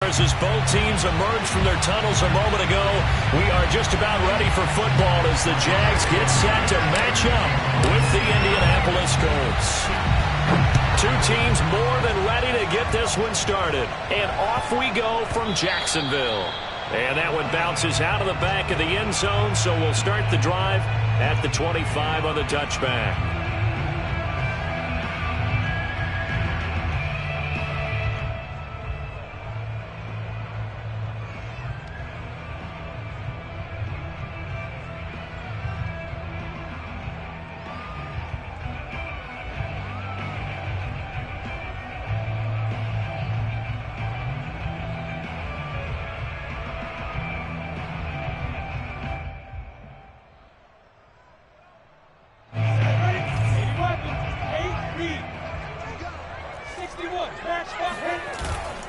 scores as both teams emerge from their tunnels a moment ago. We are just about ready for football as the Jags get set to match up with the Indianapolis Colts. Two teams more than ready to get this one started. And off we go from Jacksonville. And that one bounces out of the back of the end zone, so we'll start the drive at the 25 on the touchback.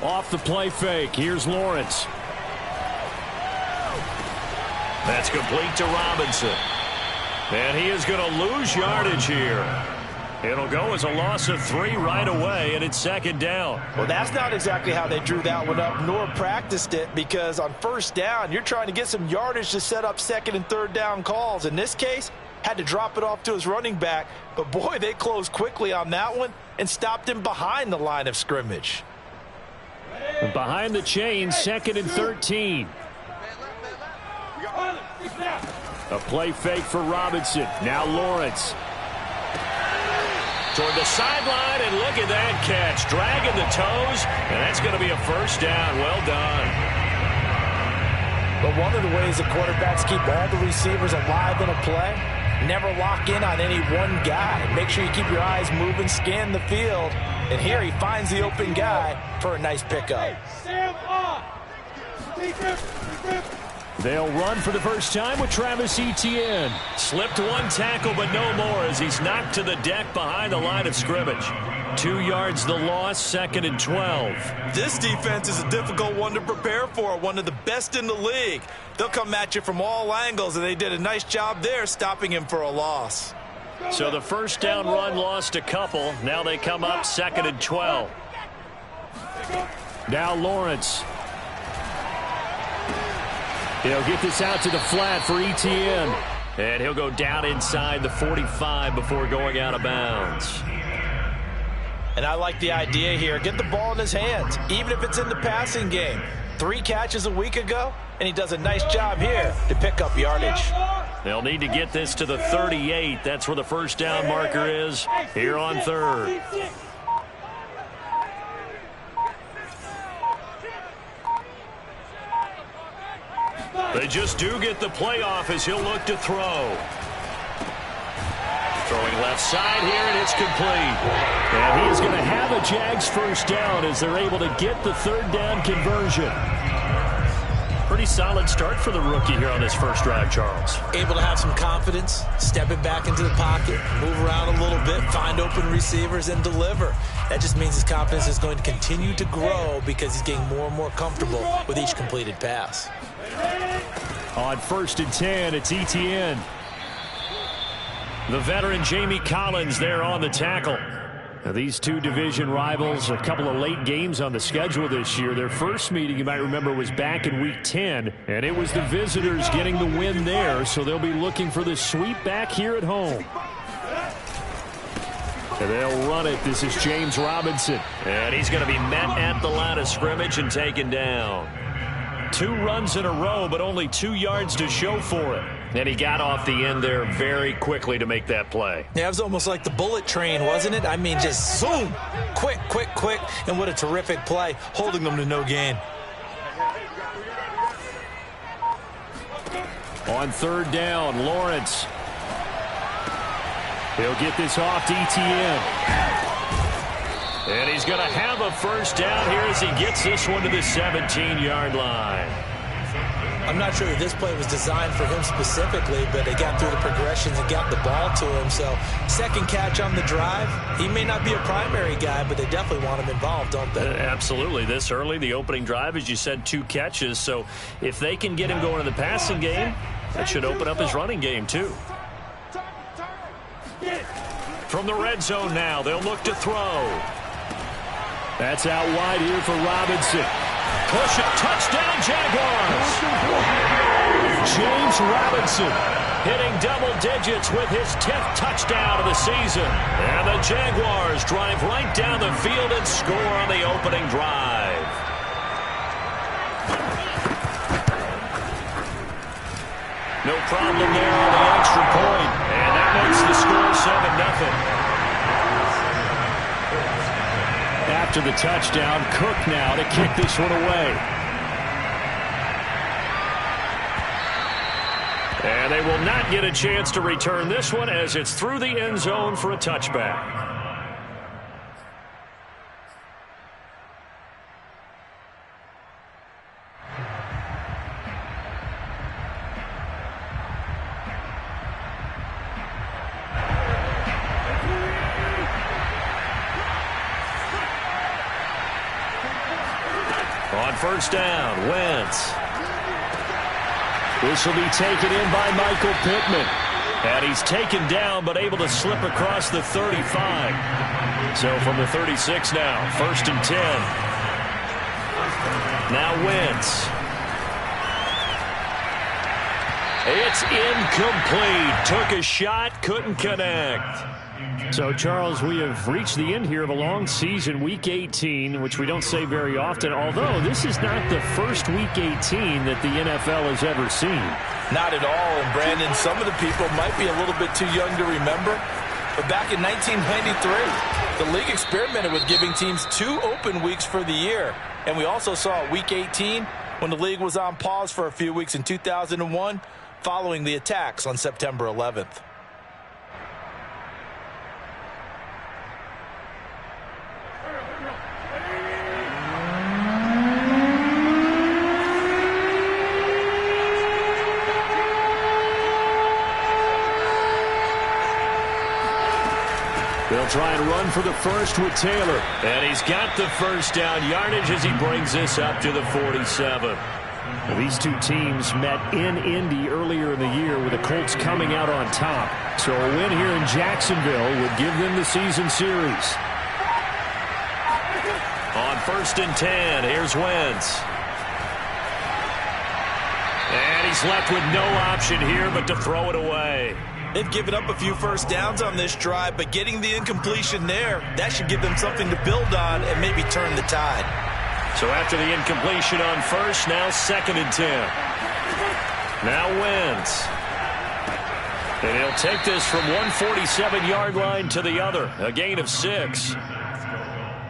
Off the play fake. Here's Lawrence. That's complete to Robinson. And he is going to lose yardage here. It'll go as a loss of 3 right away, and it's second down. Well, that's not exactly how they drew that one up, nor practiced it, because on first down, you're trying to get some yardage to set up second and third down calls. In this case, had to drop it off to his running back. But, boy, they closed quickly on that one and stopped him behind the line of scrimmage. Behind the chain, second and 13. A play fake for Robinson. Now Lawrence. Toward the sideline, and look at that catch. Dragging the toes, and that's going to be a first down. Well done. But one of the ways that quarterbacks keep all the receivers alive in a play, never lock in on any one guy. Make sure you keep your eyes moving, scan the field. And here he finds the open guy for a nice pickup. They'll run for the first time with Travis Etienne. Slipped one tackle, but no more as he's knocked to the deck behind the line of scrimmage. 2 yards the loss, second and 12. This defense is a difficult one to prepare for, one of the best in the league. They'll come at you from all angles, and they did a nice job there stopping him for a loss. So the first down run lost a couple. Now they come up second and 12. Now Lawrence. He'll get this out to the flat for Etienne. And he'll go down inside the 45 before going out of bounds. And I like the idea here. Get the ball in his hands, even if it's in the passing game. 3 catches a week ago, and he does a nice job here to pick up yardage. They'll need to get this to the 38. That's where the first down marker is here on third. They just do get the playoff as he'll look to throw. Throwing left side here, and it's complete. And he's going to have a Jags first down as they're able to get the third down conversion. Pretty solid start for the rookie here on his first drive, Charles. Able to have some confidence, stepping back into the pocket, move around a little bit, find open receivers, and deliver. That just means his confidence is going to continue to grow because he's getting more and more comfortable with each completed pass. On first and 10, it's Etienne. The veteran Jamie Collins there on the tackle. Now, these two division rivals, a couple of late games on the schedule this year. Their first meeting, you might remember, was back in Week 10, and it was the visitors getting the win there, so they'll be looking for the sweep back here at home. And they'll run it. This is James Robinson. And he's going to be met at the line of scrimmage and taken down. 2 runs in a row, but only 2 yards to show for it. And he got off the end there very quickly to make that play. Yeah, it was almost like the bullet train, wasn't it? I mean, just zoom, quick, quick, quick, and what a terrific play, holding them to no gain. On third down, Lawrence. He'll get this off to Etienne. And he's going to have a first down here as he gets this one to the 17-yard line. I'm not sure that this play was designed for him specifically, but they got through the progressions and got the ball to him. So second catch on the drive. He may not be a primary guy, but they definitely want him involved, don't they? Absolutely. This early, the opening drive, as you said, 2 catches. So if they can get him going in the passing game, that should open up his running game too. From the red zone now, they'll look to throw. That's out wide here for Robinson. push it. Touchdown, Jaguars. James Robinson hitting double digits with his 10th touchdown of the season. And the Jaguars drive right down the field and score on the opening drive. No problem there on the extra point. And that makes the score 7-0. After the touchdown, Cook now to kick this one away. And they will not get a chance to return this one as it's through the end zone for a touchback. On first down, Wentz. This will be taken in by Michael Pittman. And he's taken down but able to slip across the 35. So from the 36 now, 1st and 10. Now Wentz. It's incomplete. Took a shot, couldn't connect. So, Charles, we have reached the end here of a long season, Week 18, which we don't say very often, although this is not the first Week 18 that the NFL has ever seen. Not at all, and Brandon, some of the people might be a little bit too young to remember, but back in 1993, the league experimented with giving teams 2 open weeks for the year, and we also saw Week 18 when the league was on pause for a few weeks in 2001 following the attacks on September 11th. They'll try and run for the first with Taylor. And he's got the first down yardage as he brings this up to the 47. Well, these two teams met in Indy earlier in the year with the Colts coming out on top. So a win here in Jacksonville would give them the season series. On 1st and 10, here's Wentz. And he's left with no option here but to throw it away. They've given up a few first downs on this drive, but getting the incompletion there, that should give them something to build on and maybe turn the tide. So after the incompletion on first, now 2nd and 10. Now Wentz. And he'll take this from 147-yard line to the other, a gain of 6.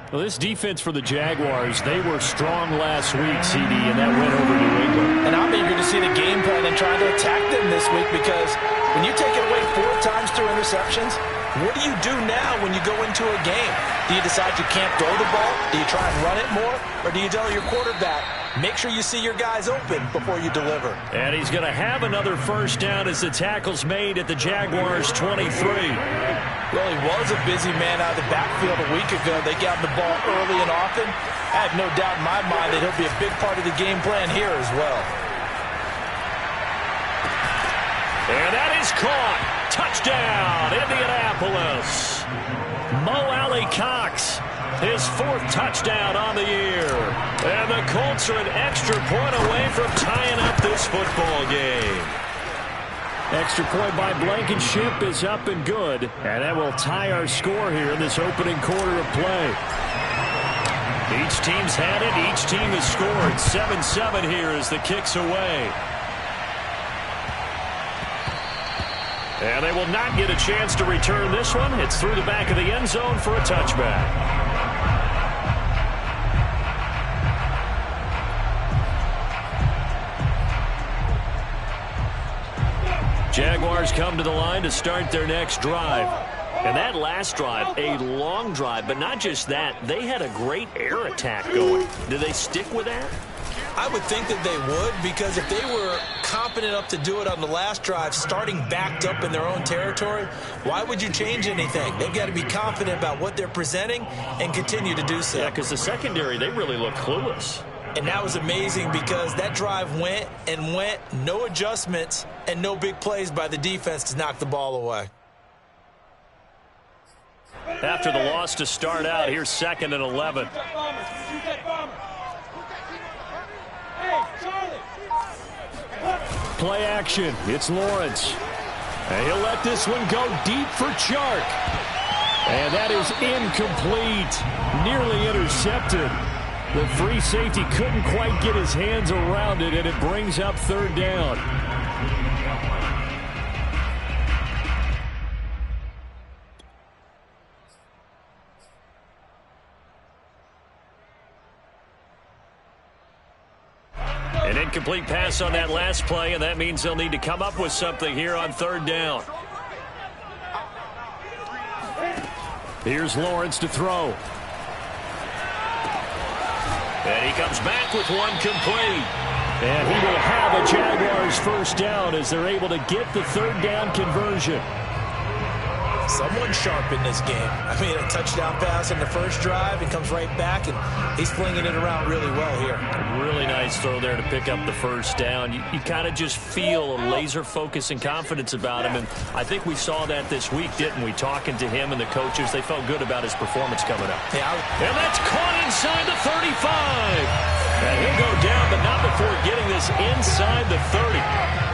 Well, this defense for the Jaguars, they were strong last week, CD, and that went over New England. And I'm eager to see the game plan and try to attack them this week because when you take it away 4 times through interceptions, what do you do now when you go into a game? Do you decide you can't throw the ball? Do you try and run it more? Or do you tell your quarterback, make sure you see your guys open before you deliver? And he's going to have another first down as the tackle's made at the Jaguars' 23. Well, he was a busy man out of the backfield a week ago. They got the ball early and often. I have no doubt in my mind that he'll be a big part of the game plan here as well. And that is caught. Touchdown, Indianapolis. Mo Alley-Cox, his 4th touchdown on the year. And the Colts are an extra point away from tying up this football game. Extra point by Blankenship is up and good. And that will tie our score here in this opening quarter of play. Each team's had it. Each team has scored. 7-7 here as the kick's away. And they will not get a chance to return this one. It's through the back of the end zone for a touchback. Jaguars come to the line to start their next drive. And that last drive, a long drive, but not just that. They had a great air attack going. Do they stick with that? I would think that they would, because if they were confident enough to do it on the last drive, starting backed up in their own territory, why would you change anything? They've got to be confident about what they're presenting and continue to do so. Yeah, because the secondary, they really look clueless. And that was amazing because that drive went and went, no adjustments, and no big plays by the defense to knock the ball away. After the loss to start out, here's 2nd and 11. play action. It's Lawrence. And he'll let this one go deep for Chark. And that is incomplete. Nearly intercepted. The free safety couldn't quite get his hands around it, and it brings up third down. An incomplete pass on that last play, and that means they'll need to come up with something here on third down. Here's Lawrence to throw. And he comes back with one complete. And he will have a Jaguars first down as they're able to get the third down conversion. Someone sharp in this game. I mean, a touchdown pass in the first drive and comes right back, and he's flinging it around really well here. Really nice throw there to pick up the first down. You kind of just feel a laser focus and confidence about him, and I think we saw that this week, didn't we? Talking to him and the coaches, they felt good about his performance coming up. Yeah, and that's caught inside the 35. And he'll go down, but not before getting this inside the 30.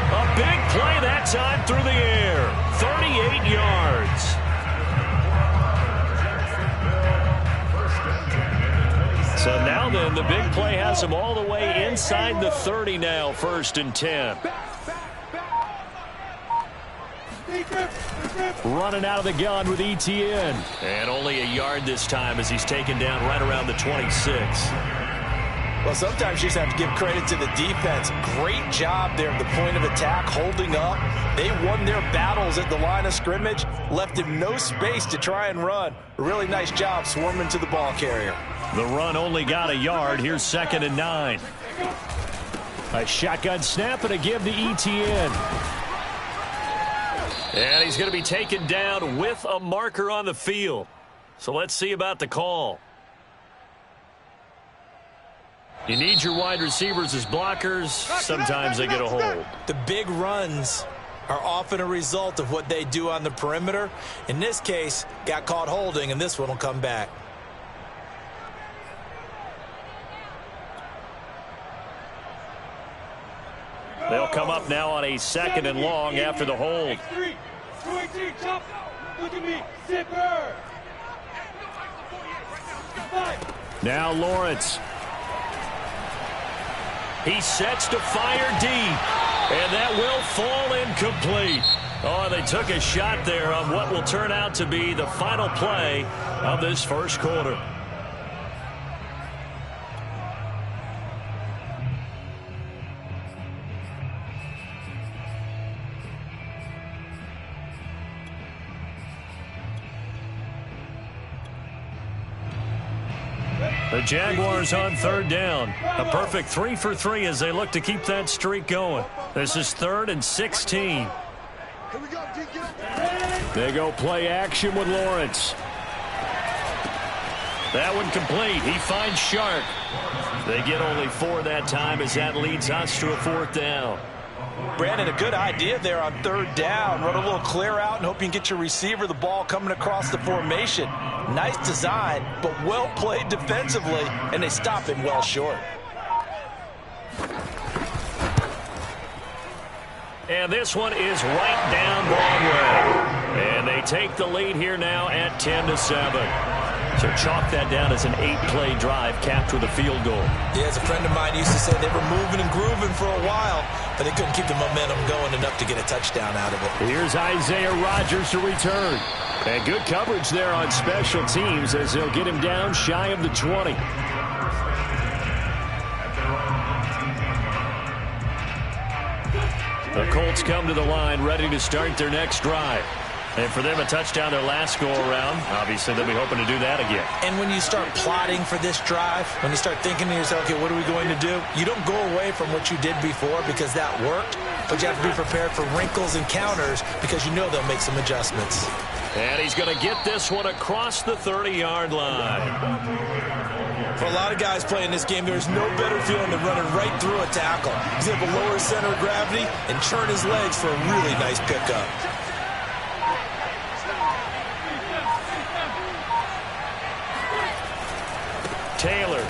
A big play that time through the air. 38 yards. So now then, the big play has him all the way inside the 30 now, 1st and 10. Running out of the gun with ETN. And only a yard this time as he's taken down right around the 26. Well, sometimes you just have to give credit to the defense. Great job there at the point of attack, holding up. They won their battles at the line of scrimmage, left him no space to try and run. A really nice job swarming to the ball carrier. The run only got a yard. Here's 2nd and 9. A shotgun snap and a give to ETN. And he's going to be taken down with a marker on the field. So let's see about the call. You need your wide receivers as blockers. Sometimes they get a hold. The big runs are often a result of what they do on the perimeter. In this case, got caught holding, and this one will come back. They'll come up now on a 2nd and long after the hold. Now Lawrence. He sets to fire deep, and that will fall incomplete. Oh, they took a shot there on what will turn out to be the final play of this first quarter. The Jaguars on third down. A perfect 3 for 3 as they look to keep that streak going. This is 3rd and 16. They go play action with Lawrence. That one complete. He finds Chark. They get only 4 that time as that leads us to a 4th down. Brandon, a good idea there on 3rd down. Run a little clear out and hope you can get your receiver the ball coming across the formation. Nice design, but well played defensively, and they stop him well short. And this one is right down Broadway. And they take the lead here now at 10-7. So chalk that down as an 8-play drive capped with a field goal. Yeah, as a friend of mine used to say, they were moving and grooving for a while, but they couldn't keep the momentum going enough to get a touchdown out of it. Here's Isaiah Rodgers to return. And good coverage there on special teams as they'll get him down shy of the 20. The Colts come to the line ready to start their next drive. And for them, a touchdown their last go-around. Obviously, they'll be hoping to do that again. And when you start plotting for this drive, when you start thinking to yourself, okay, what are we going to do? You don't go away from what you did before because that worked, but you have to be prepared for wrinkles and counters because you know they'll make some adjustments. And he's going to get this one across the 30-yard line. For a lot of guys playing this game, there's no better feeling than running right through a tackle. He's able to lower his center of gravity and turn his legs for a really nice pickup. Taylor.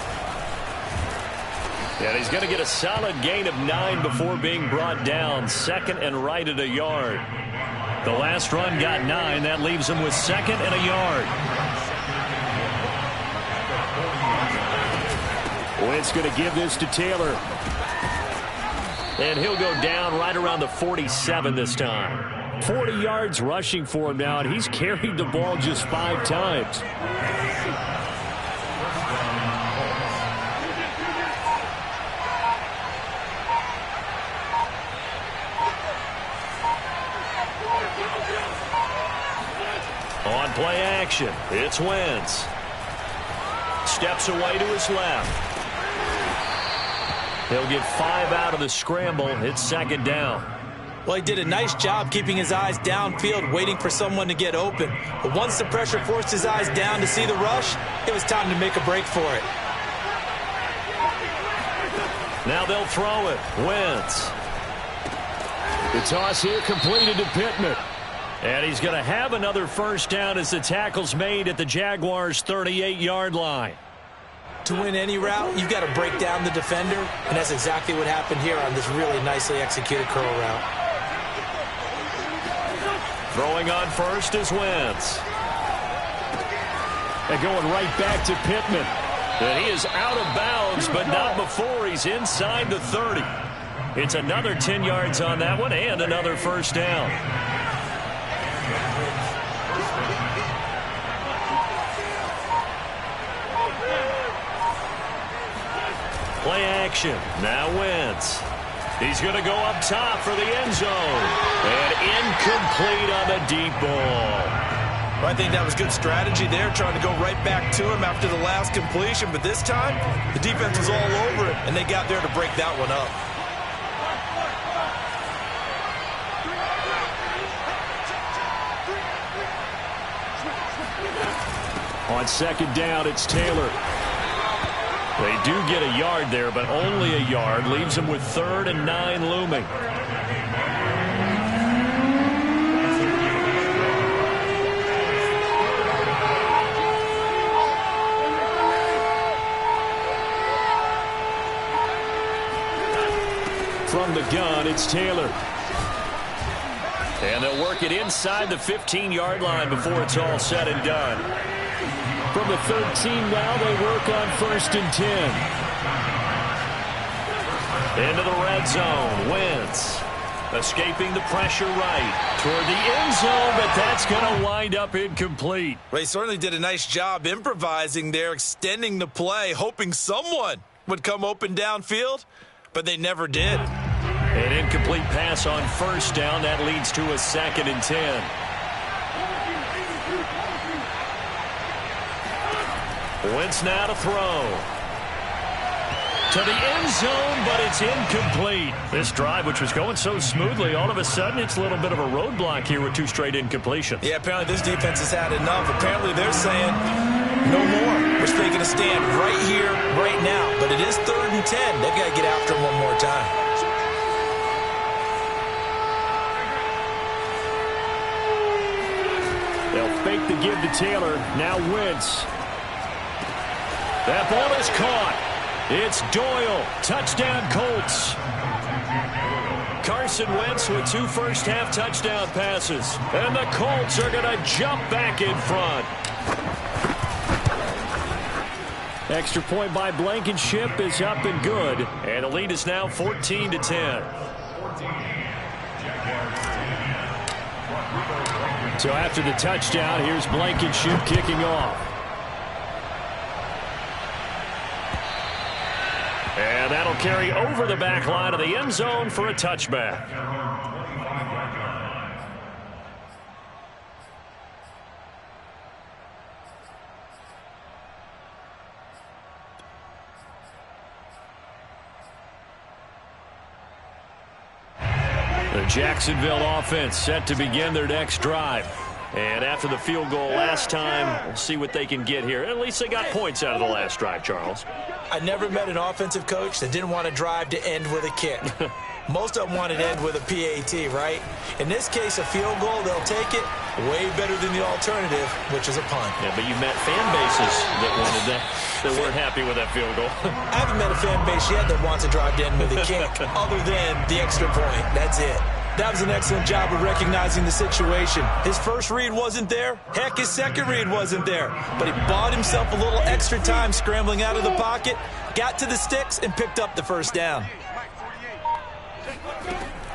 And he's going to get a solid gain of 9 before being brought down. Second and right at a yard. The last run got 9. That leaves him with second and a yard. Wentz going to give this to Taylor. And he'll go down right around the 47 this time. 40 yards rushing for him now, and he's carried the ball just 5 times. On play action, it's Wentz. Steps away to his left. He'll get 5 out of the scramble. It's second down. Well, he did a nice job keeping his eyes downfield, waiting for someone to get open. But once the pressure forced his eyes down to see the rush, it was time to make a break for it. Now they'll throw it. Wentz. The toss here completed to Pittman. And he's going to have another first down as the tackle's made at the Jaguars' 38-yard line. To win any route, you've got to break down the defender, and that's exactly what happened here on this really nicely executed curl route. Throwing on first is Wentz. And going right back to Pittman. And he is out of bounds, but not before he's inside the 30. It's another 10 yards on that one and another first down. Play action. Now Wentz. He's going to go up top for the end zone. And incomplete on the deep ball. Well, I think that was good strategy there, trying to go right back to him after the last completion. But this time, the defense was all over it, and they got there to break that one up. On second down, it's Taylor. They do get a yard there, but only a yard. Leaves them with 3rd and 9 looming. From the gun, it's Taylor. And they'll work it inside the 15-yard line before it's all said and done. From the 13 now, they work on 1st and 10. Into the red zone. Wentz escaping the pressure right toward the end zone, but that's going to wind up incomplete. Well, he certainly did a nice job improvising there, extending the play, hoping someone would come open downfield, but they never did. An incomplete pass on first down. That leads to a 2nd and 10. Wentz now to throw. To the end zone, but it's incomplete. This drive, which was going so smoothly, all of a sudden it's a little bit of a roadblock here with 2 straight incompletions. Yeah, apparently this defense has had enough. Apparently they're saying, no more. We're taking a stand right here, right now. But it is 3rd and 10. They've got to get after him one more time. They'll fake the give to Taylor. Now Wentz. That ball is caught. It's Doyle. Touchdown, Colts. Carson Wentz with 2 first-half touchdown passes. And the Colts are going to jump back in front. Extra point by Blankenship is up and good. And the lead is now 14-10. So after the touchdown, here's Blankenship kicking off. And that'll carry over the back line of the end zone for a touchback. The Jacksonville offense set to begin their next drive. And after the field goal last time, we'll see what they can get here. At least they got points out of the last drive, Charles. I never met an offensive coach that didn't want to drive to end with a kick. Most of them want to end with a PAT, right? In this case, a field goal, they'll take it way better than the alternative, which is a punt. Yeah, but you met fan bases that wanted that, that weren't happy with that field goal. I haven't met a fan base yet that wants to drive to end with a kick, other than the extra point. That's it. That was an excellent job of recognizing the situation. His first read wasn't there. Heck, his second read wasn't there. But he bought himself a little extra time scrambling out of the pocket, got to the sticks, and picked up the first down.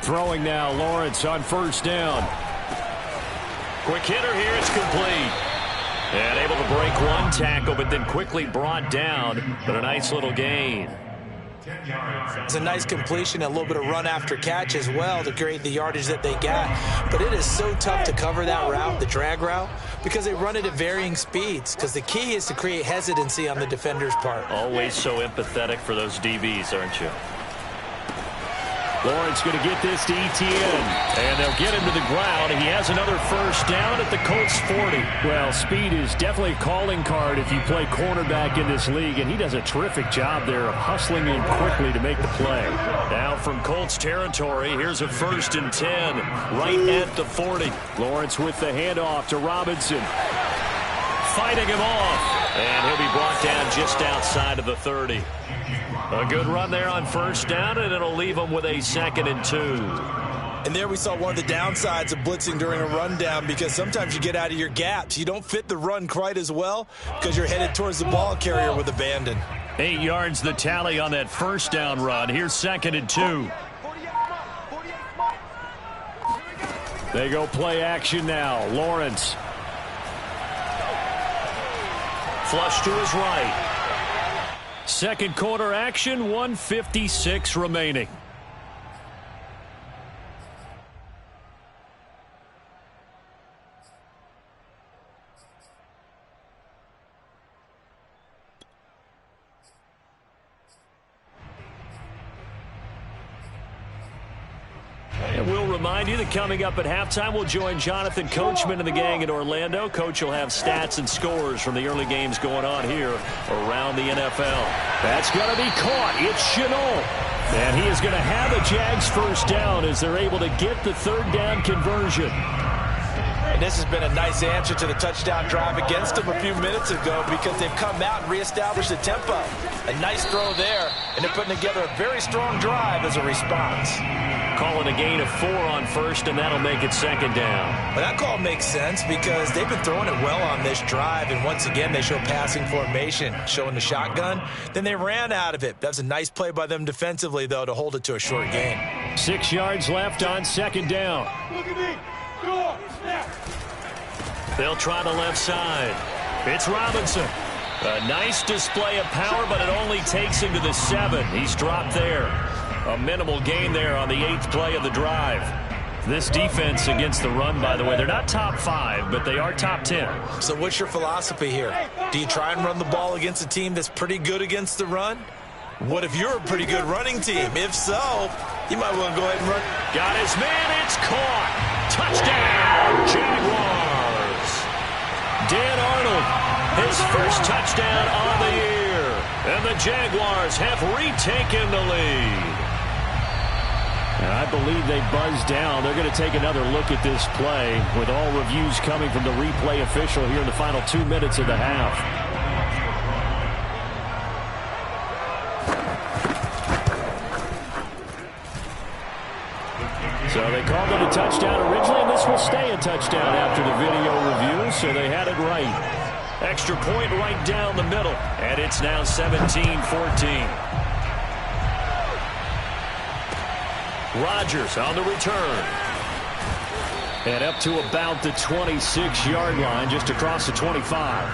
Throwing now, Lawrence on first down. Quick hitter here, it's complete. And able to break one tackle, but then quickly brought down. But a nice little gain. It's a nice completion, a little bit of run after catch as well to create the yardage that they got. But it is so tough to cover that route, the drag route, because they run it at varying speeds. Because the key is to create hesitancy on the defender's part. Always so empathetic for those DBs, aren't you? Lawrence going to get this to Etienne. And they'll get him to the ground. He has another first down at the Colts 40. Well, speed is definitely a calling card if you play cornerback in this league, and he does a terrific job there of hustling in quickly to make the play. Now from Colts territory, here's a 1st and 10 right at the 40. Lawrence with the handoff to Robinson. Fighting him off. And he'll be brought down just outside of the 30. A good run there on first down, and it'll leave them with a 2nd and 2. And there we saw one of the downsides of blitzing during a rundown, because sometimes you get out of your gaps. You don't fit the run quite as well because you're headed towards the ball carrier with abandon. 8 yards the tally on that first down run. Here's 2nd and 2. They go play action now. Lawrence. Flush to his right. Second quarter action, 1:56 remaining. And we'll remind you that coming up at halftime, we'll join Jonathan Coachman and the gang in Orlando. Coach will have stats and scores from the early games going on here around the NFL. That's going to be caught. It's Shenault. And he is going to have a Jags first down as they're able to get the third down conversion. And this has been a nice answer to the touchdown drive against them a few minutes ago, because they've come out and reestablished the tempo. A nice throw there, and they're putting together a very strong drive as a response. Calling a gain of 4 on first, and that'll make it 2nd down. But that call makes sense because they've been throwing it well on this drive, and once again they show passing formation, showing the shotgun. Then they ran out of it. That's a nice play by them defensively, though, to hold it to a short gain. 6 yards left on 2nd down. Look at me. Go. Snap. They'll try the left side. It's Robinson. A nice display of power, but it only takes him to the 7. He's dropped there. A minimal gain there on the 8th play of the drive. This defense against the run, by the way, they're not top 5, but they are top 10. So what's your philosophy here? Do you try and run the ball against a team that's pretty good against the run? What if you're a pretty good running team? If so, you might want to go ahead and run. Got his man. It's caught. Touchdown, Jaguars. Dan Arnold, his first touchdown on the year. And the Jaguars have retaken the lead. And I believe they buzzed down. They're going to take another look at this play, with all reviews coming from the replay official here in the final 2 minutes of the half. So they called it a touchdown originally, and this will stay a touchdown after the video review, so they had it right. Extra point right down the middle, and it's now 17-14. Rodgers on the return. And up to about the 26-yard line, just across the 25.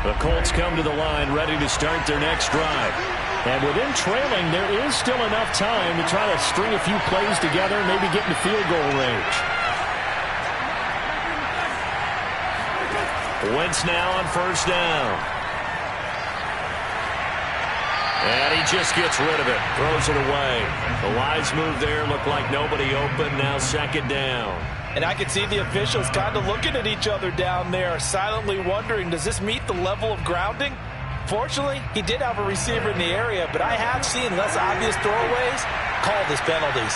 The Colts come to the line, ready to start their next drive. And within trailing, there is still enough time to try to string a few plays together and maybe get into field goal range. Wentz now on first down. And he just gets rid of it, throws it away. The wise move there, looked like nobody open, now second down. And I can see the officials kind of looking at each other down there, silently wondering, does this meet the level of grounding? Fortunately, he did have a receiver in the area, but I have seen less obvious throwaways called as penalties.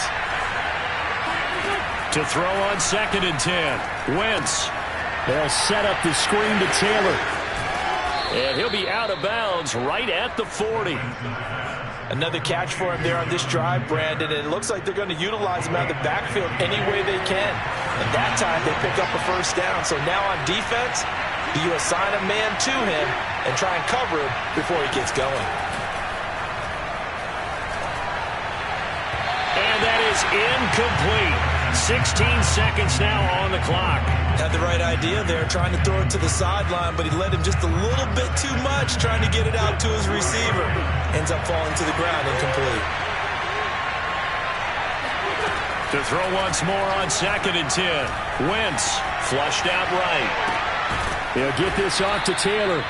To throw on 2nd and 10. Wentz. They'll set up the screen to Taylor. And he'll be out of bounds right at the 40. Another catch for him there on this drive, Brandon, and it looks like they're going to utilize him out of the backfield any way they can. And that time they pick up a first down. So now on defense, you assign a man to him and try and cover him before he gets going. And that is incomplete. 16 seconds now on the clock. Had the right idea there, trying to throw it to the sideline, but he led him just a little bit too much, trying to get it out to his receiver. Ends up falling to the ground, incomplete. To throw once more on 2nd and 10. Wentz flushed out right. He'll get this off to Taylor.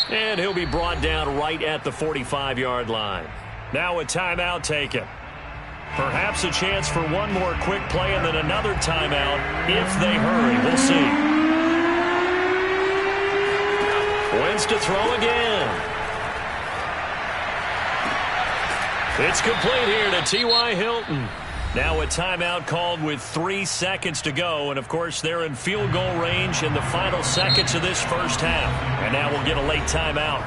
And he'll be brought down right at the 45-yard line. Now a timeout taken. Perhaps a chance for one more quick play and then another timeout if they hurry. We'll see. Wentz to throw again. It's complete here to T.Y. Hilton. Now a timeout called with 3 seconds to go. And, of course, they're in field goal range in the final seconds of this first half. And now we'll get a late timeout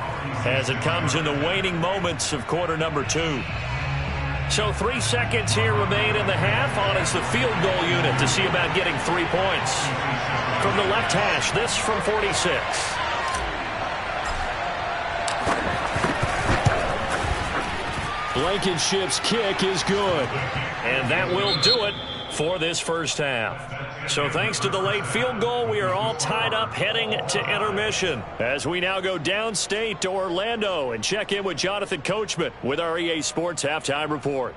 as it comes in the waning moments of quarter number 2. So 3 seconds here remain in the half on as the field goal unit to see about getting 3 points. From the left hash, this from 46. Blankenship's kick is good. And that will do it for this first half. So thanks to the late field goal, we are all tied up heading to intermission as we now go downstate to Orlando and check in with Jonathan Coachman with our EA Sports Halftime Report.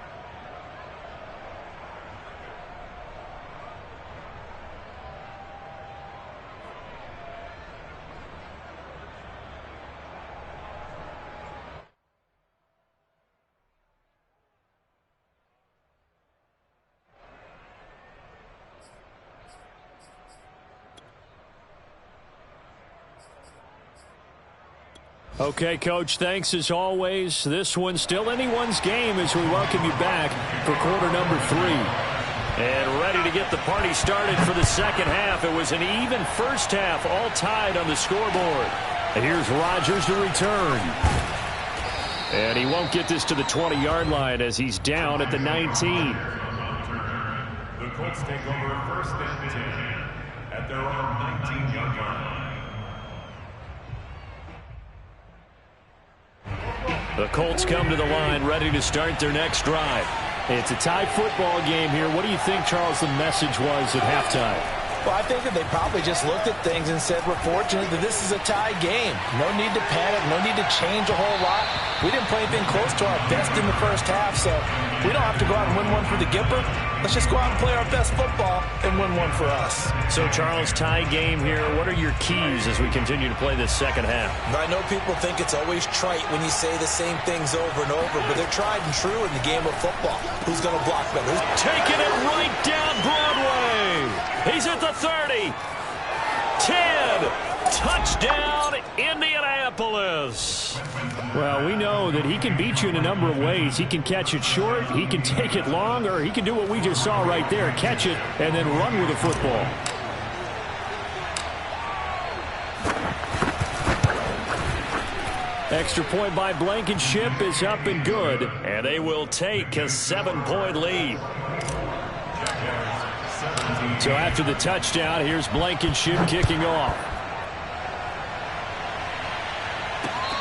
Okay, Coach, thanks as always. This one's still anyone's game as we welcome you back for quarter number 3. And ready to get the party started for the second half. It was an even first half, all tied on the scoreboard. And here's Rodgers to return. And he won't get this to the 20-yard line as he's down at the 19. The Colts take over 1st and 10 at their own 19-yard line. The Colts come to the line ready to start their next drive. It's a tie football game here. What do you think, Charles, the message was at halftime? Well, I think that they probably just looked at things and said, we're fortunate that this is a tie game. No need to panic. No need to change a whole lot. We didn't play anything close to our best in the first half, so we don't have to go out and win one for the Gipper. Let's just go out and play our best football and win one for us. So, Charles, tie game here. What are your keys as we continue to play this second half? I know people think it's always trite when you say the same things over and over, but they're tried and true in the game of football. Who's going to block better? Taking it right down Broadway. He's at the 30. 10. Touchdown, Indianapolis. Well, we know that he can beat you in a number of ways. He can catch it short, he can take it long, or he can do what we just saw right there, catch it and then run with the football. Extra point by Blankenship is up and good. And they will take a 7-point lead. So after the touchdown, here's Blankenship kicking off.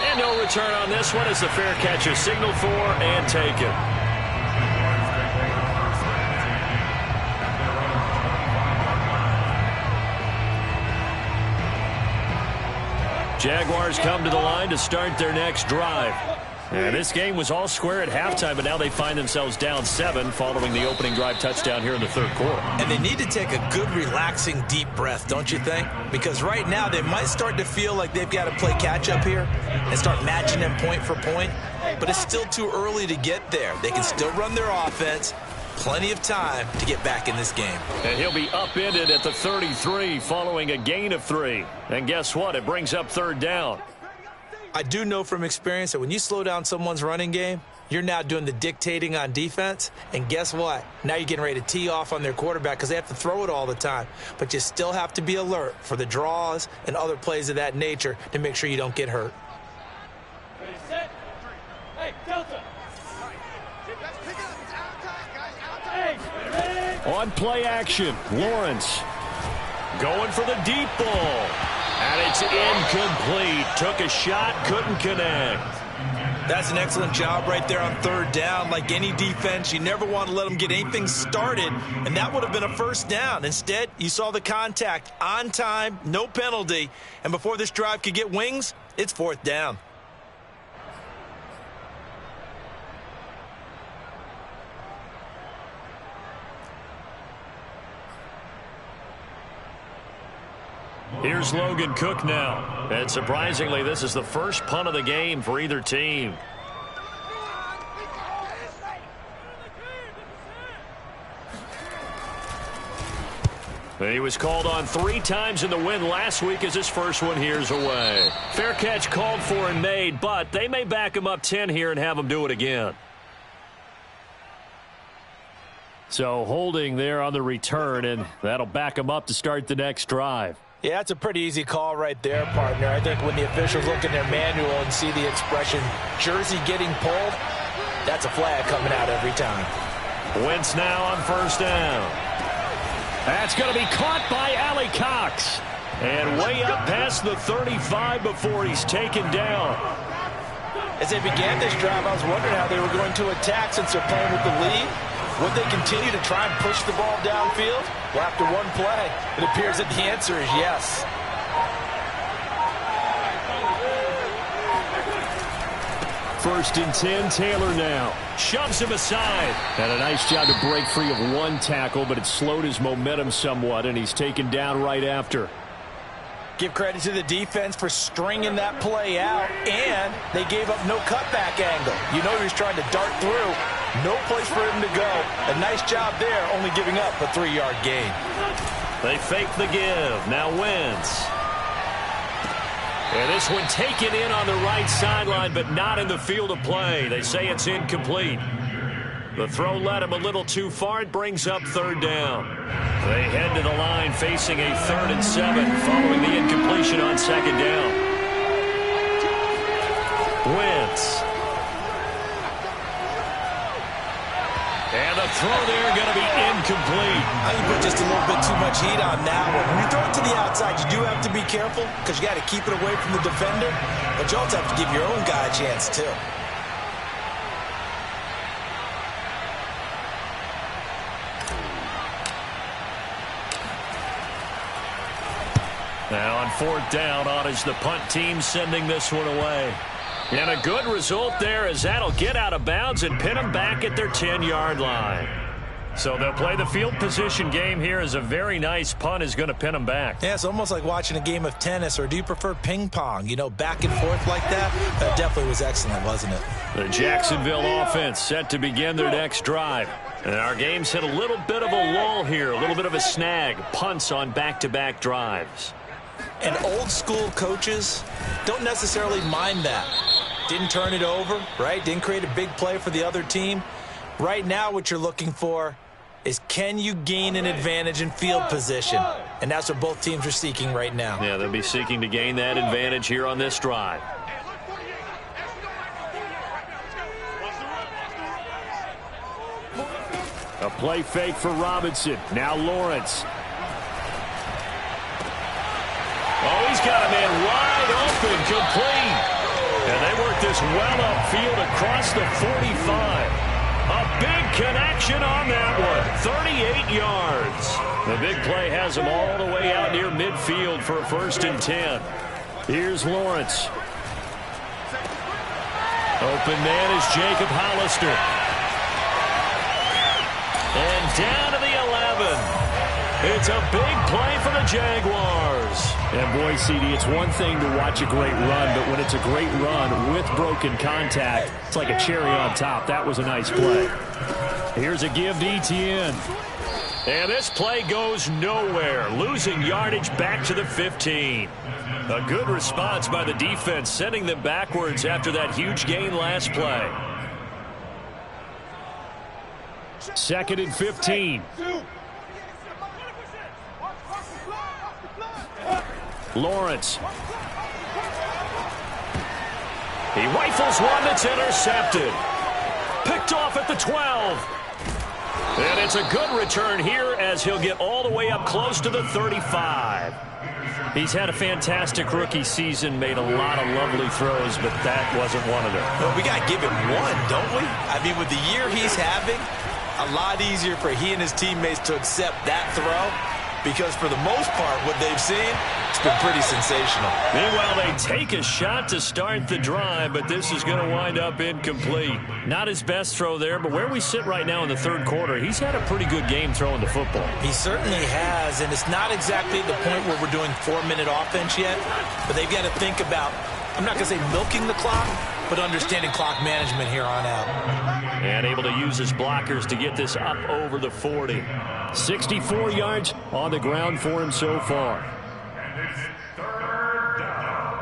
And no return on this one as the fair catch is signaled for and taken. Jaguars come to the line to start their next drive. And this game was all square at halftime, but now they find themselves down 7 following the opening drive touchdown here in the third quarter. And they need to take a good, relaxing, deep breath, don't you think? Because right now they might start to feel like they've got to play catch-up here and start matching them point for point. But it's still too early to get there. They can still run their offense. Plenty of time to get back in this game. And he'll be upended at the 33 following a gain of 3. And guess what? It brings up third down. I do know from experience that when you slow down someone's running game, you're now doing the dictating on defense. And guess what? Now you're getting ready to tee off on their quarterback because they have to throw it all the time. But you still have to be alert for the draws and other plays of that nature to make sure you don't get hurt. Ready, set. Hey, Delta. Hey, On play action, Lawrence going for the deep ball. And it's incomplete. Took a shot, couldn't connect. That's an excellent job right there on third down. Like any defense, you never want to let them get anything started, and that would have been a first down. Instead, you saw the contact on time, no penalty, and before this drive could get wings, it's fourth down. Here's Logan Cook now. And surprisingly, this is the first punt of the game for either team. He was called on 3 times in the win last week as his first one here's away. Fair catch called for and made, but they may back him up 10 here and have him do it again. So holding there on the return, and that'll back him up to start the next drive. Yeah, that's a pretty easy call right there, partner. I think when the officials look in their manual and see the expression jersey getting pulled, that's a flag coming out every time. Wentz now on first down. That's going to be caught by Allie Cox. And way up past the 35 before he's taken down. As they began this drive, I was wondering how they were going to attack since they're playing with the lead. Would they continue to try and push the ball downfield? Well, after one play, it appears that the answer is yes. First and 10, Taylor now. Shoves him aside. And a nice job to break free of one tackle, but it slowed his momentum somewhat, and he's taken down right after. Give credit to the defense for stringing that play out, and they gave up no cutback angle. You know he was trying to dart through. No place for him to go. A nice job there, only giving up a 3-yard gain. They fake the give. Now Wentz. And this one taken in on the right sideline, but not in the field of play. They say it's incomplete. The throw led him a little too far. It brings up third down. They head to the line facing a 3rd and 7 following the incompletion on second down. Wentz. And the throw there going to be incomplete. I think you put just a little bit too much heat on that one. When you throw it to the outside, you do have to be careful because you got to keep it away from the defender, but you also have to give your own guy a chance too. Now on fourth down, on is the punt team sending this one away. And a good result there as that'll get out of bounds and pin them back at their 10-yard line. So they'll play the field position game here as a very nice punt is going to pin them back. Yeah, it's almost like watching a game of tennis, or do you prefer ping pong? You know, back and forth like that? That definitely was excellent, wasn't it? The Jacksonville offense set to begin their next drive. And our game's hit a little bit of a lull here, a little bit of a snag. Punts on back-to-back drives. And old school coaches don't necessarily mind that. Didn't turn it over, right? Didn't create a big play for the other team. Right now what you're looking for is, can you gain an advantage in field position? And that's what both teams are seeking right now. Yeah, they'll be seeking to gain that advantage here on this drive. A play fake for Robinson. Now Lawrence. Oh, he's got a man wide open, complete. And they work this well upfield across the 45. A big connection on that one. 38 yards. The big play has him all the way out near midfield for a 1st and 10. Here's Lawrence. Open man is Jacob Hollister. And down to the 11. It's a big play for the Jaguars. And boy, CD, it's one thing to watch a great run, but when it's a great run with broken contact, it's like a cherry on top. That was a nice play. Here's a give to Etienne. And this play goes nowhere, losing yardage back to the 15. A good response by the defense, sending them backwards after that huge gain last play. 2nd and 15. Lawrence. He rifles one that's intercepted. Picked off at the 12. And it's a good return here as he'll get all the way up close to the 35. He's had a fantastic rookie season, made a lot of lovely throws, but that wasn't one of them. Well, we got to give him one, don't we? I mean, with the year he's having, a lot easier for he and his teammates to accept that throw because for the most part, what they've seen, it's been pretty sensational. Meanwhile, they take a shot to start the drive, but this is going to wind up incomplete. Not his best throw there, but where we sit right now in the third quarter, he's had a pretty good game throwing the football. He certainly has, and it's not exactly the point where we're doing 4-minute offense yet, but they've got to think about, I'm not going to say milking the clock, but understanding clock management here on out. And able to use his blockers to get this up over the 40. 64 yards on the ground for him so far. And it's 3rd down.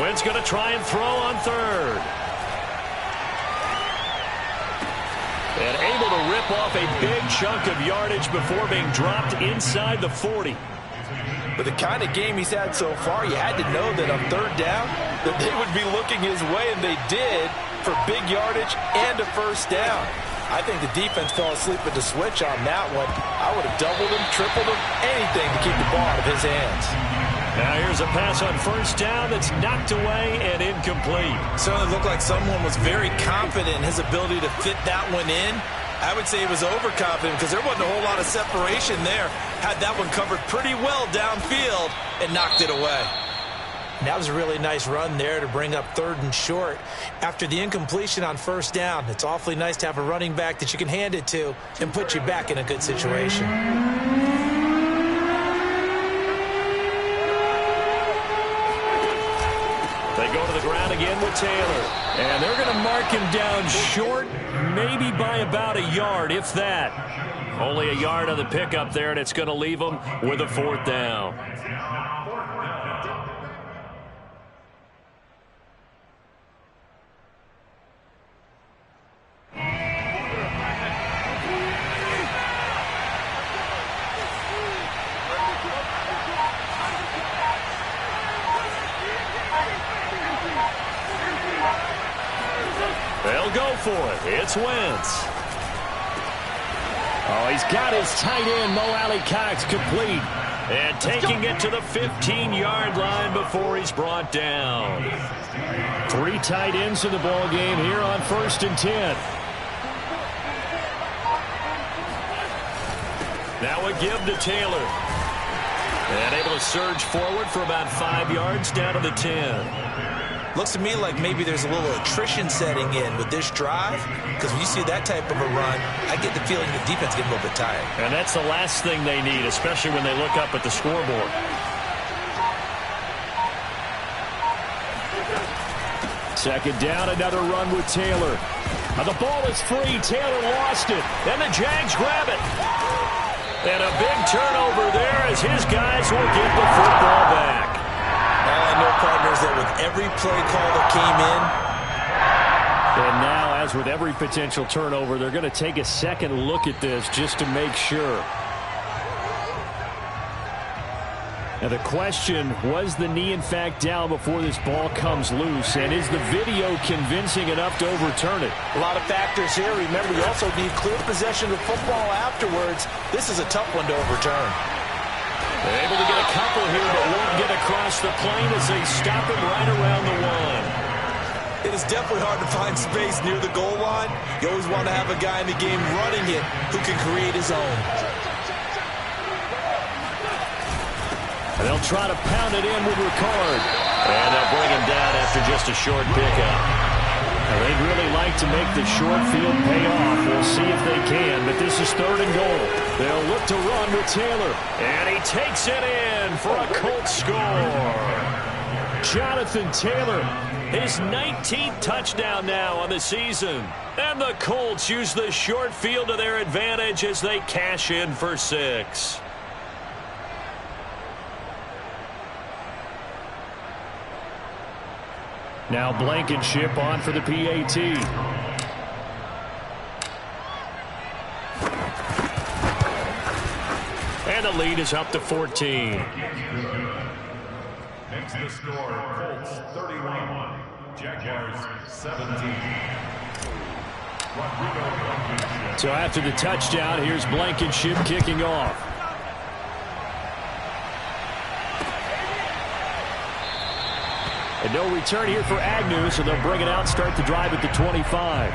Wentz going to try and throw on 3rd. And able to rip off a big chunk of yardage before being dropped inside the 40. But the kind of game he's had so far, you had to know that on 3rd down, that they would be looking his way, and they did, for big yardage and a 1st down. I think the defense fell asleep with the switch on that one. I would have doubled him, tripled him, anything to keep the ball out of his hands. Now here's a pass on 1st down that's knocked away and incomplete. Certainly looked like someone was very confident in his ability to fit that one in. I would say he was overconfident because there wasn't a whole lot of separation there. Had that one covered pretty well downfield and knocked it away. And that was a really nice run there to bring up 3rd and short. After the incompletion on 1st down, it's awfully nice to have a running back that you can hand it to and put you back in a good situation. They go to the ground again with Taylor. And they're going to mark him down short, maybe by about a yard, if that. Only a yard on the pickup there, and it's going to leave them with a 4th down. They'll go for it. It's Wentz. Oh, he's got his tight end, Mo Alley-Cox, complete. And taking it to the 15-yard line before he's brought down. 3 tight ends in the ball game here on 1st and 10. Now a give to Taylor. And able to surge forward for about 5 yards down to the 10. Looks to me like maybe there's a little attrition setting in with this drive, because when you see that type of a run, I get the feeling the defense getting a little bit tired. And that's the last thing they need, especially when they look up at the scoreboard. Second down, another run with Taylor. The ball is free. Taylor lost it. And the Jags grab it. And a big turnover there as his guys will get the football back. All I know, partners, that with every play call that came in. And now, as with every potential turnover, they're going to take a second look at this just to make sure. Now the question, was the knee in fact down before this ball comes loose? And is the video convincing enough to overturn it? A lot of factors here. Remember, you also need clear possession of football afterwards. This is a tough one to overturn. They're able to get a couple here, but won't get across the plane as they stop him right around the 1. It is definitely hard to find space near the goal line. You always want to have a guy in the game running it who can create his own. And they'll try to pound it in with Ricard. And they'll bring him down after just a short pickup. Now, they'd really like to make the short field pay off. We'll see if they can, but this is 3rd and goal. They'll look to run with Taylor. And he takes it in for a Colts score. Jonathan Taylor, his 19th touchdown now on the season. And the Colts use the short field to their advantage as they cash in for 6. Now Blankenship on for the PAT. And the lead is up to 14. Makes the score Colts 31, Jaguars 17. So after the touchdown, here's Blankenship kicking off. And no return here for Agnew, so they'll bring it out and start the drive at the 25.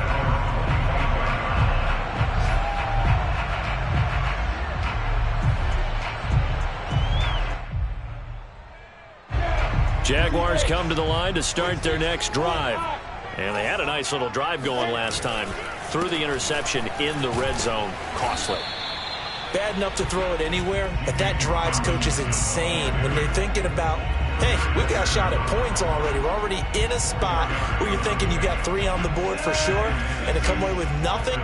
Jaguars come to the line to start their next drive. And they had a nice little drive going last time. Threw the interception in the red zone. Costly. Bad enough to throw it anywhere, but that drives coaches insane when they're thinking about, hey, we got a shot at points already. We're already in a spot where you're thinking you got 3 on the board for sure, and to come away with nothing,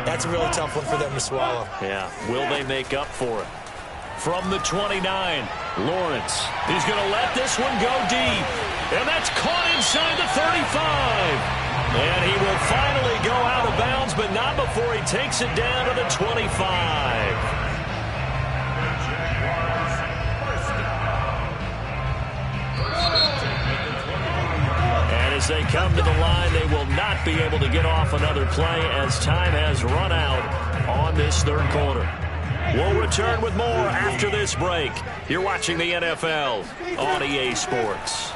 that's a really tough one for them to swallow. Yeah, will they make up for it? From the 29, Lawrence. He's going to let this one go deep. And that's caught inside the 35. And he will finally go out of bounds, but not before he takes it down to the 25. And as they come to the line, they will not be able to get off another play as time has run out on this 3rd quarter. We'll return with more after this break. You're watching the NFL on EA Sports.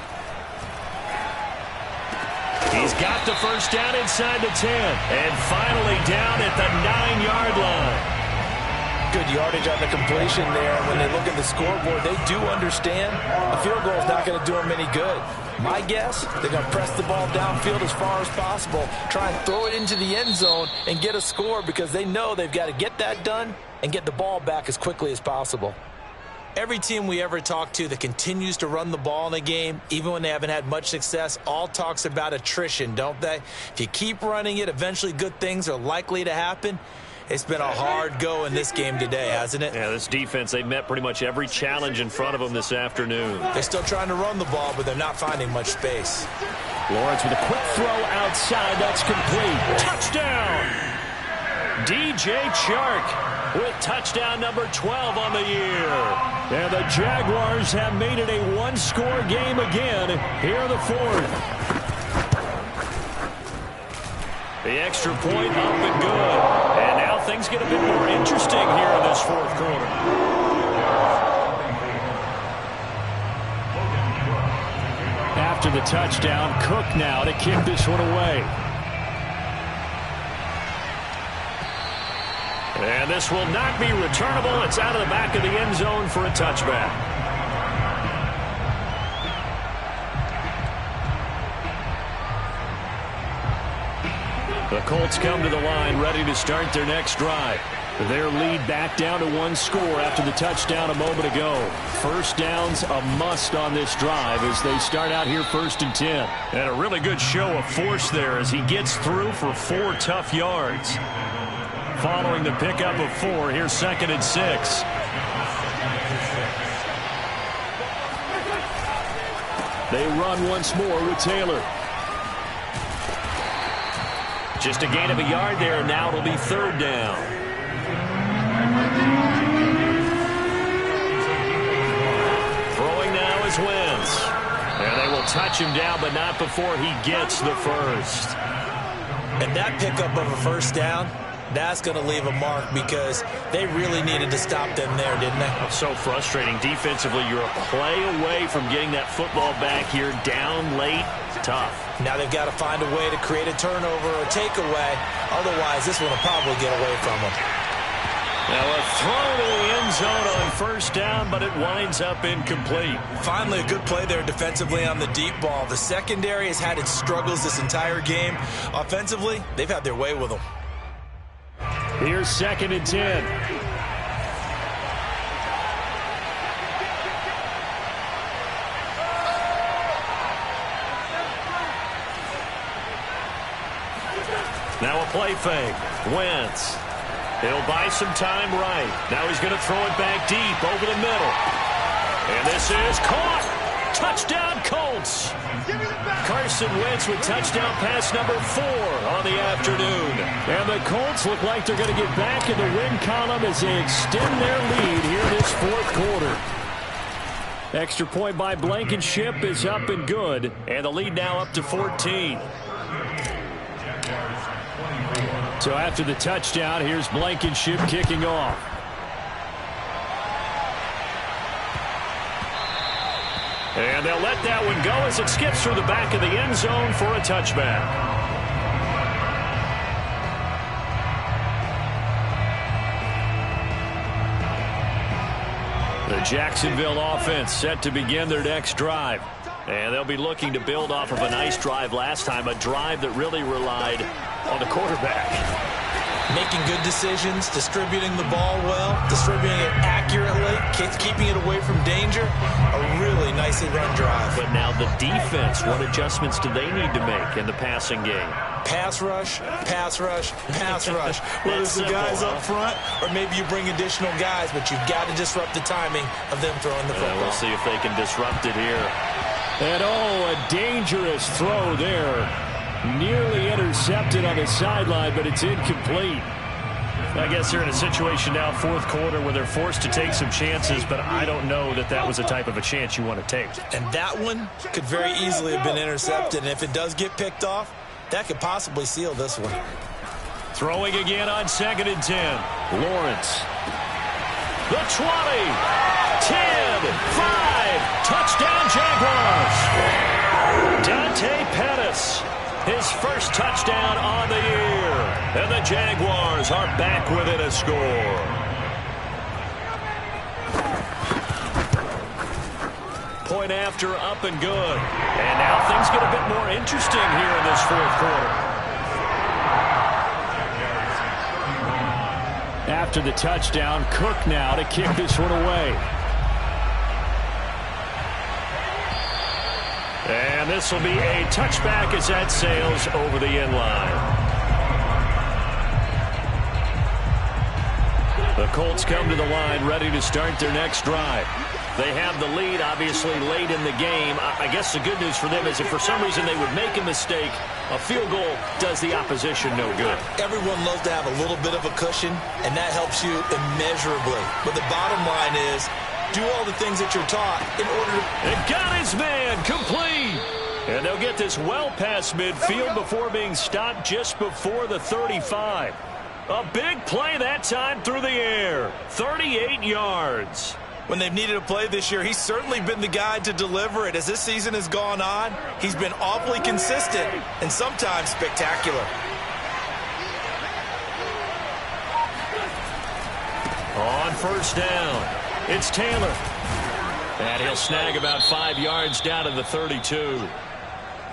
He's got the first down inside the 10. And finally down at the 9-yard line. Good yardage on the completion there. When they look at the scoreboard, they do understand a field goal is not going to do them any good. My guess, they're going to press the ball downfield as far as possible, try and throw it into the end zone and get a score because they know they've got to get that done and get the ball back as quickly as possible. Every team we ever talk to that continues to run the ball in a game, even when they haven't had much success, all talks about attrition, don't they? If you keep running it, eventually good things are likely to happen. It's been a hard go in this game today, hasn't it? Yeah, this defense, they met pretty much every challenge in front of them this afternoon. They're still trying to run the ball, but they're not finding much space. Lawrence with a quick throw outside. That's complete. Touchdown! DJ Chark with touchdown number 12 on the year. And the Jaguars have made it a one-score game again here in the 4th. The extra point up and good. And now things get a bit more interesting here in this 4th quarter. After the touchdown, Cook now to kick this one away. And this will not be returnable. It's out of the back of the end zone for a touchback. The Colts come to the line ready to start their next drive. Their lead back down to 1 score after the touchdown a moment ago. First down's a must on this drive as they start out here 1st and 10. And a really good show of force there as he gets through for 4 tough yards. Following the pickup of 4, here's 2nd and 6. They run once more with Taylor. Just a gain of a yard there, and now it'll be 3rd down. Throwing now is Wentz. And they will touch him down, but not before he gets the first. And that pickup of a first down That's going to leave a mark because they really needed to stop them there, didn't they? It's so frustrating. Defensively, you're a play away from getting that football back here. Down late, tough. Now they've got to find a way to create a turnover or takeaway. Otherwise, this one will probably get away from them. Now a throw to the end zone on first down, but it winds up incomplete. Finally, a good play there defensively on the deep ball. The secondary has had its struggles this entire game. Offensively, they've had their way with them. Here's 2nd and 10. Now a play fake. Wentz. He'll buy some time right. Now he's going to throw it back deep over the middle. And this is caught. Touchdown, Colts. Carson Wentz with touchdown pass number 4 on the afternoon. And the Colts look like they're going to get back in the win column as they extend their lead here this 4th quarter. Extra point by Blankenship is up and good. And the lead now up to 14. So after the touchdown, here's Blankenship kicking off. And they'll let that one go as it skips through the back of the end zone for a touchback. The Jacksonville offense set to begin their next drive. And they'll be looking to build off of a nice drive last time, a drive that really relied on the quarterback. Making good decisions, distributing the ball well, distributing it accurately, keeping it away from danger. A really nicely run drive. But now the defense, what adjustments do they need to make in the passing game? Pass rush, pass rush, pass rush. Whether it's the guys up front or maybe you bring additional guys, but you've got to disrupt the timing of them throwing the football. We'll see if they can disrupt it here. And oh, a dangerous throw there. Nearly intercepted on the sideline, but it's incomplete. I guess they're in a situation now, 4th quarter, where they're forced to take some chances, but I don't know that that was the type of a chance you want to take. And that one could very easily have been intercepted, and if it does get picked off, that could possibly seal this one. Throwing again on 2nd and 10. Lawrence. The 20. 10. 5. Touchdown, Jaguars. Dante Pettis. His first touchdown on the year. And the Jaguars are back within a score. Point after, up and good. And now things get a bit more interesting here in this 4th quarter. After the touchdown, Cook now to kick this one away. And this will be a touchback as that sails over the end line. The Colts come to the line ready to start their next drive. They have the lead, obviously, late in the game. I guess the good news for them is if for some reason they would make a mistake, a field goal does the opposition no good. Everyone loves to have a little bit of a cushion, and that helps you immeasurably. But the bottom line is, do all the things that you're taught in order to... And got his man, complete. And they'll get this well past midfield before being stopped just before the 35. A big play that time through the air. 38 yards. When they've needed a play this year, he's certainly been the guy to deliver it. As this season has gone on, he's been awfully consistent and sometimes spectacular. On first down, it's Taylor. And he'll snag about 5 yards down to the 32.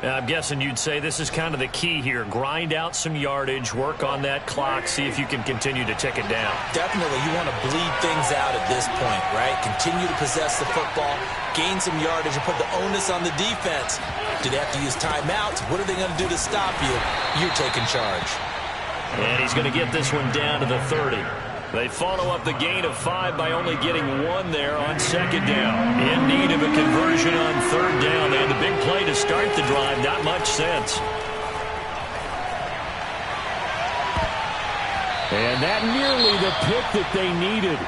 I'm guessing you'd say this is kind of the key here. Grind out some yardage, work on that clock, see if you can continue to tick it down. Definitely. You want to bleed things out at this point, right? Continue to possess the football, gain some yardage, and put the onus on the defense. Do they have to use timeouts? What are they going to do to stop you? You're taking charge. And he's going to get this one down to the 30. They follow up the gain of 5 by only getting 1 there on 2nd down. In need of a conversion on 3rd down. They had the big play to start the drive. Not much sense. And that nearly the pick that they needed.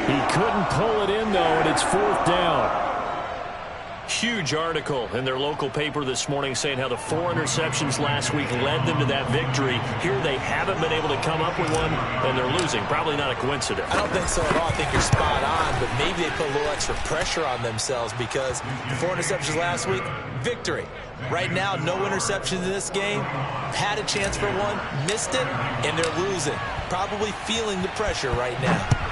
He couldn't pull it in, though, and it's 4th down. Huge article in their local paper this morning saying how the 4 interceptions last week led them to that victory. Here they haven't been able to come up with one, and they're losing. Probably not a coincidence. I don't think so at all. I think you're spot on, but maybe they put a little extra pressure on themselves because the 4 interceptions last week, victory. Right now, no interceptions in this game. Had a chance for one, missed it, and they're losing. Probably feeling the pressure right now.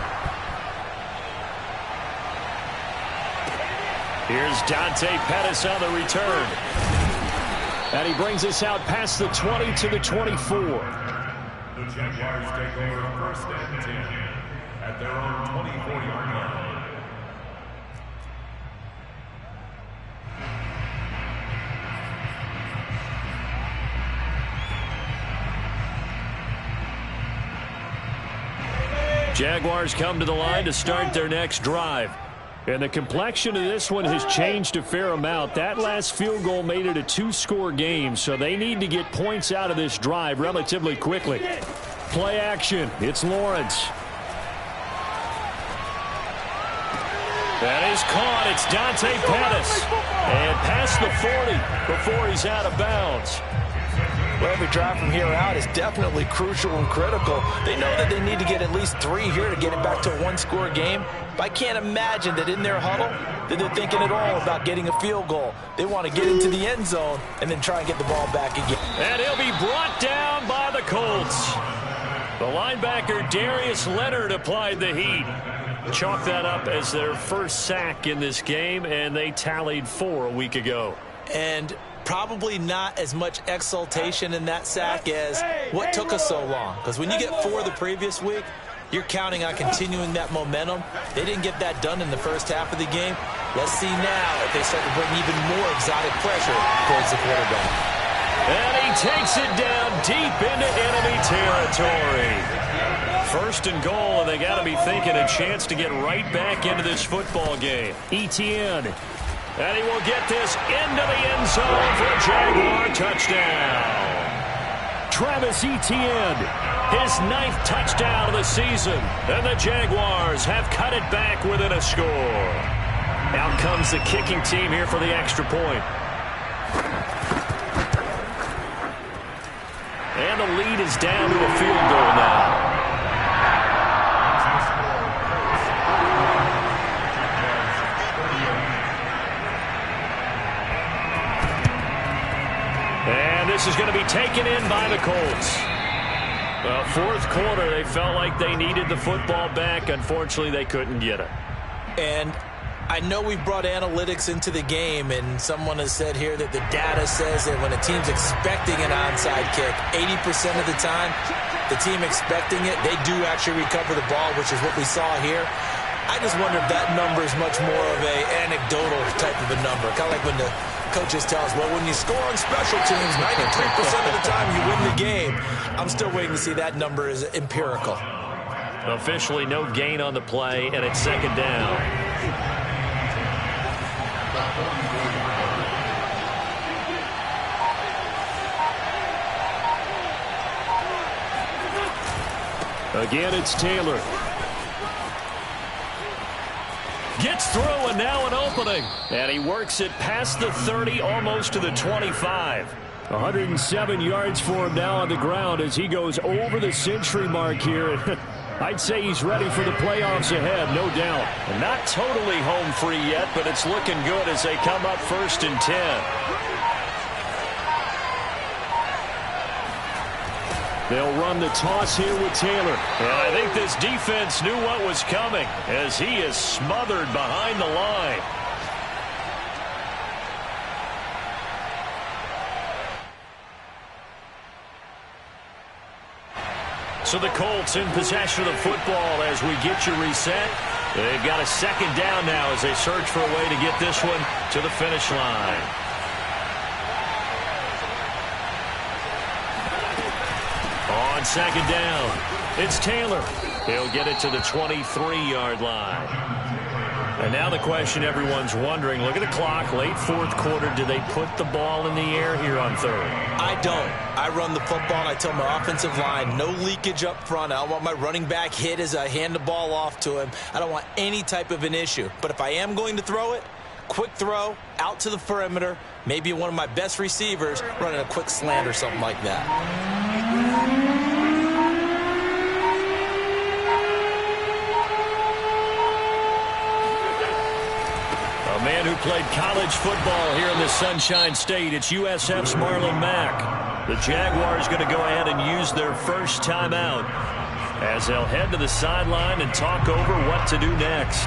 Here's Dante Pettis on the return. And he brings us out past the 20 to the 24. The Jaguars take over first and 10 at their own 24-yard line. Jaguars come to the line to start their next drive. And the complexion of this one has changed a fair amount. That last field goal made it a 2-score game, so they need to get points out of this drive relatively quickly. Play action. It's Lawrence. That is caught. It's Dante Pettis. And past the 40 before he's out of bounds. Well, every drive from here out is definitely crucial and critical. They know that they need to get at least 3 here to get it back to a 1-score game. But I can't imagine that in their huddle that they're thinking at all about getting a field goal. They want to get into the end zone and then try and get the ball back again. And he'll be brought down by the Colts. The linebacker Darius Leonard applied the heat. Chalk that up as their first sack in this game, and they tallied 4 a week ago. And probably not as much exultation in that sack as what took us so long. Because when you get 4 the previous week, you're counting on continuing that momentum. They didn't get that done in the first half of the game. Let's see now if they start to bring even more exotic pressure towards the quarterback. And he takes it down deep into enemy territory. First and goal, and they got to be thinking a chance to get right back into this football game. Etienne. And he will get this into the end zone for a Jaguar touchdown. Travis Etienne, his 9th touchdown of the season. And the Jaguars have cut it back within a score. Out comes the kicking team here for the extra point. And the lead is down to a field goal now. This is going to be taken in by the Colts. Well, 4th quarter, they felt like they needed the football back. Unfortunately, they couldn't get it. And I know we brought analytics into the game, and someone has said here that the data says that when a team's expecting an onside kick, 80% of the time, the team expecting it, they do actually recover the ball, which is what we saw here. I just wonder if that number is much more of an anecdotal type of a number. Kind of like when the coaches tell us, well, when you score on special teams, 93% of the time you win the game. I'm still waiting to see that number is empirical. Officially no gain on the play, and it's 2nd down. Again, it's Taylor. Gets through, and now an opening. And he works it past the 30, almost to the 25. 107 yards for him now on the ground as he goes over the century mark here. I'd say he's ready for the playoffs ahead, no doubt. And not totally home free yet, but it's looking good as they come up 1st and 10. They'll run the toss here with Taylor. And I think this defense knew what was coming as he is smothered behind the line. So the Colts in possession of the football as we get you reset. They've got a 2nd down now as they search for a way to get this one to the finish line. On 2nd down, it's Taylor. He'll get it to the 23-yard line. And now the question everyone's wondering, look at the clock, late 4th quarter, do they put the ball in the air here on 3rd? I don't. I run the football, and I tell my offensive line, no leakage up front. I don't want my running back hit as I hand the ball off to him. I don't want any type of an issue. But if I am going to throw it, quick throw out to the perimeter, maybe one of my best receivers running a quick slant or something like that. A man who played college football here in the Sunshine State. It's USF's Marlon Mack. The Jaguars going to go ahead and use their first timeout as they'll head to the sideline and talk over what to do next.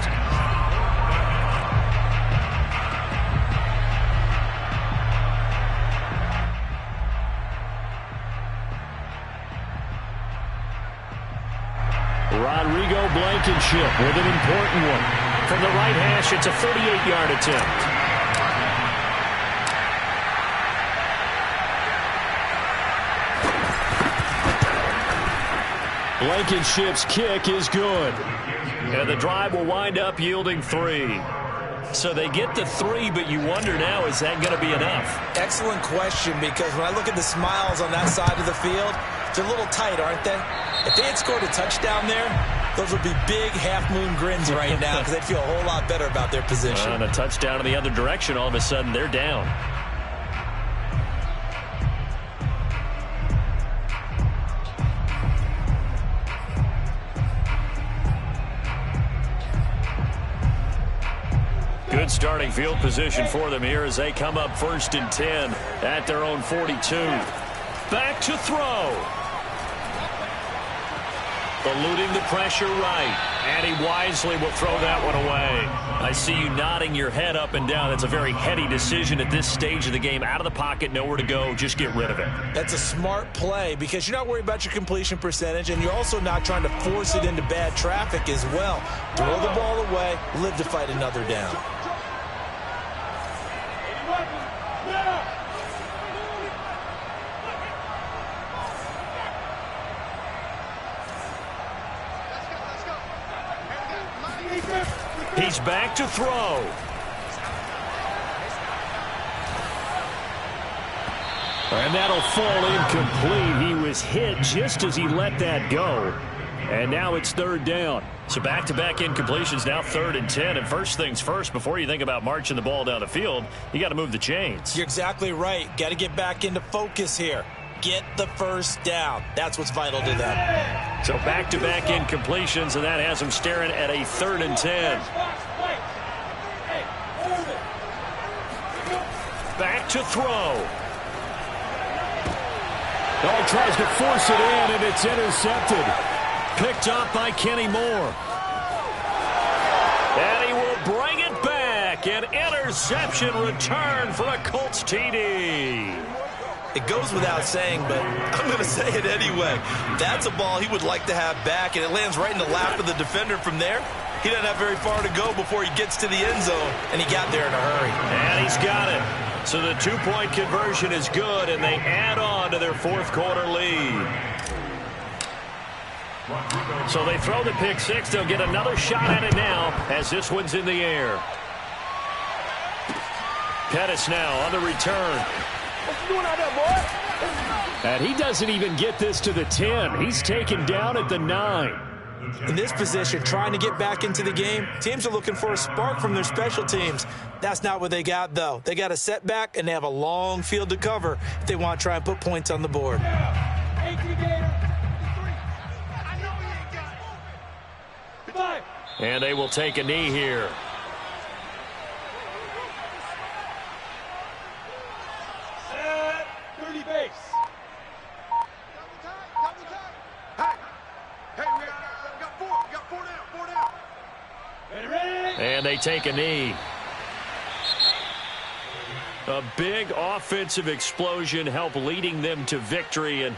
Rodrigo Blankenship with an important one. From the right hash, it's a 38-yard attempt. Blankenship's kick is good. And the drive will wind up yielding 3. So they get the 3, but you wonder now, is that going to be enough? Excellent question, because when I look at the smiles on that side of the field, they're a little tight, aren't they? If they had scored a touchdown there, those would be big half-moon grins right now because they'd feel a whole lot better about their position. And a touchdown in the other direction, all of a sudden they're down. Good starting field position for them here as they come up 1st and 10 at their own 42. Back to throw. Eluding the pressure right. And he wisely will throw that one away. I see you nodding your head up and down. That's a very heady decision at this stage of the game. Out of the pocket, nowhere to go. Just get rid of it. That's a smart play because you're not worried about your completion percentage, and you're also not trying to force it into bad traffic as well. Throw the ball away, live to fight another down. He's back to throw. And that'll fall incomplete. He was hit just as he let that go. And now it's 3rd down. So back-to-back incompletions, now 3rd and 10. And first things first, before you think about marching the ball down the field, you got to move the chains. You're exactly right. Got to get back into focus here. Get the first down. That's what's vital to them. So back-to-back incompletions, and that has them staring at a 3rd and 10. Back to throw. Oh, tries to force it in, and it's intercepted. Picked up by Kenny Moore. And he will bring it back. An interception return for a Colts TD. It goes without saying, but I'm going to say it anyway. That's a ball he would like to have back, and it lands right in the lap of the defender from there. He doesn't have very far to go before he gets to the end zone, and he got there in a hurry. And he's got it. So the 2-point conversion is good, and they add on to their 4th quarter lead. So they throw the pick 6. They'll get another shot at it now as this one's in the air. Pettis now on the return. What you doing out there, boy? And he doesn't even get this to the 10. He's taken down at the 9. In this position, trying to get back into the game, teams are looking for a spark from their special teams. That's not what they got, though. They got a setback, and they have a long field to cover if they want to try and put points on the board. And they will take a knee here. Set 30 base. Hey, we got 4 down. Ready? And they take a knee. A big offensive explosion helped leading them to victory. And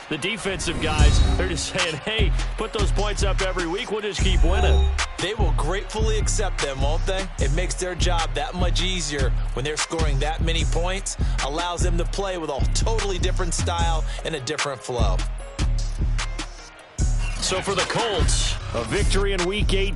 the defensive guys, they're just saying, hey, put those points up every week. We'll just keep winning. They will gratefully accept them, won't they? It makes their job that much easier when they're scoring that many points. Allows them to play with a totally different style and a different flow. So for the Colts, a victory in Week 18.